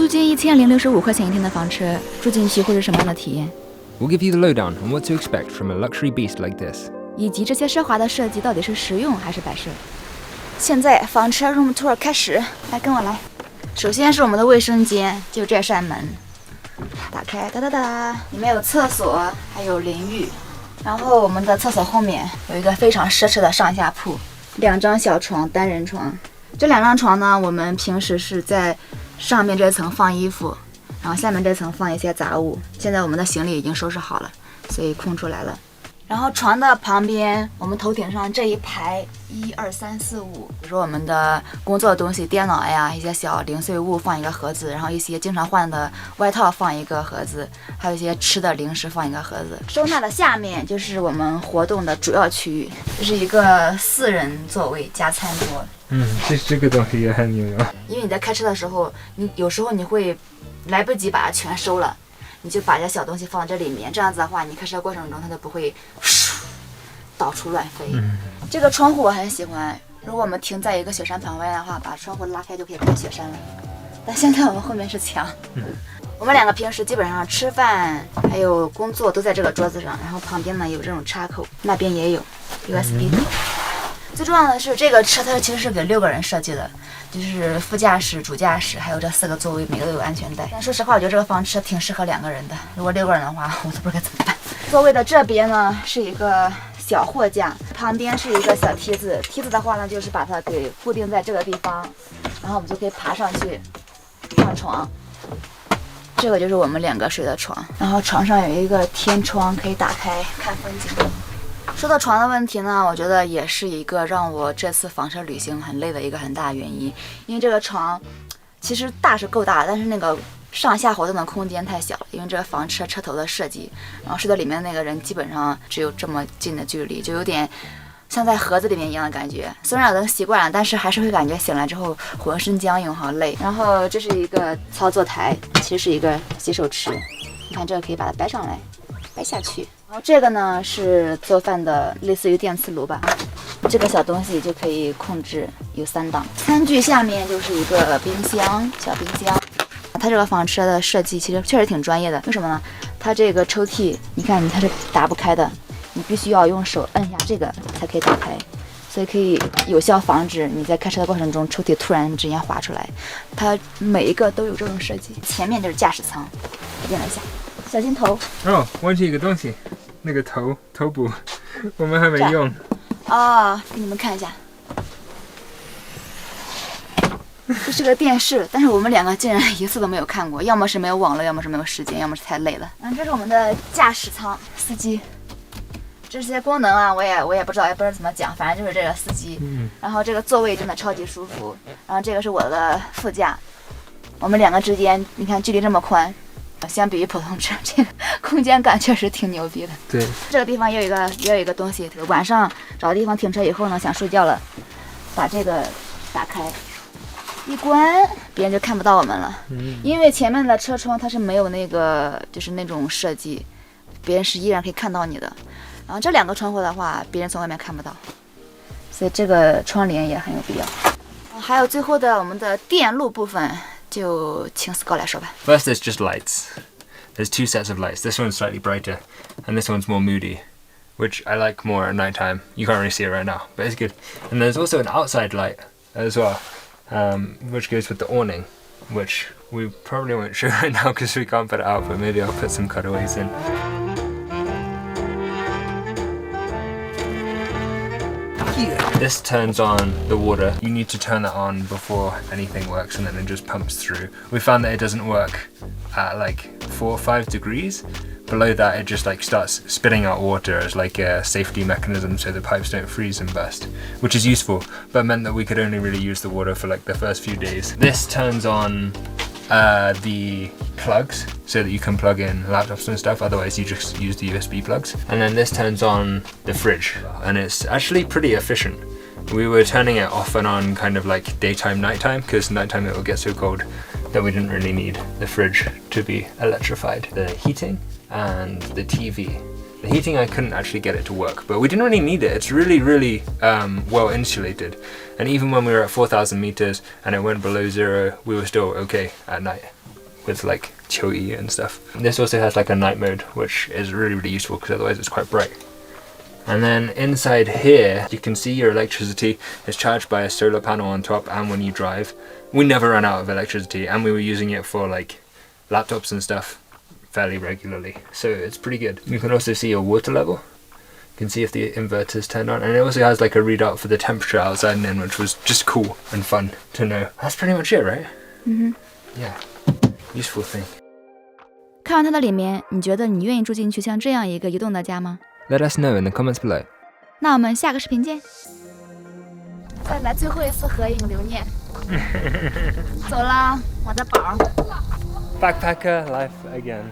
金1065块钱一天的房车，住进去会是什么样的体验？ We'll give you the lowdown on what to expect from a luxury beast like this. 以及这些奢华的设计到底是实用还是摆设？现在房车 room tour 开始，来跟我来。首先是我们的卫生间，就这扇门，打开，哒哒哒，里面有厕所，还有淋浴。然后我们的厕所后面有一个非常奢侈的上下铺，2张小床，单人床。这2张床呢，我们平时是在上面这层放衣服，然后下面这层放一些杂物。现在我们的行李已经收拾好了，所以空出来了。然后床的旁边，我们头顶上这一排1、2、3、4、5，比如说我们的工作的东西，电脑呀，一些小零碎物放一个盒子，然后一些经常换的外套放一个盒子，还有一些吃的零食放一个盒子。收纳的下面就是我们活动的主要区域，这是一个4人座位加餐桌。这个东西也很牛用。因为你在开车的时候，有时候你会来不及把它全收了。你就把这小东西放在这里面，这样子的话，你开车过程中它就不会到处乱飞。这个窗户我很喜欢，如果我们停在一个雪山旁边的话，把窗户拉开就可以看雪山了。但现在我们后面是墙。我们2个平时基本上吃饭还有工作都在这个桌子上，然后旁边呢有这种插口，那边也有 USB 口。最重要的是，这个车它其实是给6个人设计的，就是副驾驶、主驾驶，还有这4个座位，每个都有安全带。但说实话，我觉得这个房车挺适合2个人的。如果6个人的话，我都不知道该怎么办。座位的这边呢是一个小货架，旁边是一个小梯子。梯子的话呢，就是把它给固定在这个地方，然后我们就可以爬上去上床。这个就是我们2个睡的床，然后床上有一个天窗，可以打开看风景。说到床的问题呢，我觉得也是一个让我这次房车旅行很累的一个很大的原因。因为这个床其实大是够大，但是那个上下活动的空间太小了，因为这个房车车头的设计，然后睡在里面的那个人基本上只有这么近的距离，就有点像在盒子里面一样的感觉。虽然我都习惯了，但是还是会感觉醒来之后浑身僵硬，好累。然后这是一个操作台，其实是一个洗手池，你看这个可以把它掰上来，掰下去。然后这个呢是做饭的，类似于电磁炉吧。这个小东西就可以控制，有3档。餐具下面就是一个冰箱，小冰箱。它这个房车的设计其实确实挺专业的，为什么呢？它这个抽屉，你看它是打不开的，你必须要用手摁下这个才可以打开，所以可以有效防止你在开车的过程中抽屉突然之间滑出来。它每一个都有这种设计。前面就是驾驶舱，点了一下，小心头。忘记一个东西，那个头部我们还没用。给你们看一下，这是个电视，但是我们2个竟然一次都没有看过，要么是没有网络，要么是没有时间，要么是太累了。这是我们的驾驶舱，司机。这些功能啊，我也不知道，也不知道怎么讲，反正就是这个司机。然后这个座位真的超级舒服，然后这个是我的副驾，我们2个之间，你看距离这么宽。相比于普通车，这个空间感确实挺牛逼的。对，这个地方也有一个东西，晚上找地方停车以后呢，想睡觉了，把这个打开，一关，别人就看不到我们了。因为前面的车窗它是没有那个就是那种设计，别人是依然可以看到你的。然后这2个窗户的话，别人从外面看不到，所以这个窗帘也很有必要。还有最后的我们的电路部分。就请 Scott 来说吧。 First, there's just lights. There's 2 sets of lights. This one's slightly brighter, and this one's more moody, which I like more at night time. You can't really see it right now, but it's good. And there's also an outside light as well, which goes with the awning, which we probably won't show right now because we can't put it out, but maybe I'll put some cutaways in. This turns on the water. You need to turn that on before anything works, and then it just pumps through. We found that it doesn't work at like 4 or 5 degrees. Below that, it just like starts spitting out water as like a safety mechanism so the pipes don't freeze and burst, which is useful, but meant that we could only really use the water for like the first few days. This turns on the plugs so that you can plug in laptops and stuff, otherwise you just use the USB plugs. And then this turns on the fridge, and it's actually pretty efficient. We were turning it off and on kind of like daytime, nighttime, because nighttime it will get so cold that we didn't really need the fridge to be electrified. The heating and the TV. The heating, I couldn't actually get it to work, but we didn't really need it. It's really, really well insulated. And even when we were at 4,000 meters and it went below 0, we were still okay at night. with like Qiuyi and stuff. This also has like a night mode, which is really useful because otherwise it's quite bright. And then inside here, you can see your electricity is charged by a solar panel on top, and when you drive. We never run out of electricity, and we were using it for like laptops and stuff fairly regularly. So it's pretty good. You can also see your water level. You can see if the inverter's turned on, and it also has like a readout for the temperature outside and in, which was just cool and fun to know. That's pretty much it, right? Yeah. Useful thing. 看完它的里面，你觉得你愿意住进去像这样一个移动的家吗？ Let us know in the comments below. 那我们下个视频见。再来最后一次合影留念。走啦，我的宝。Backpacker life again.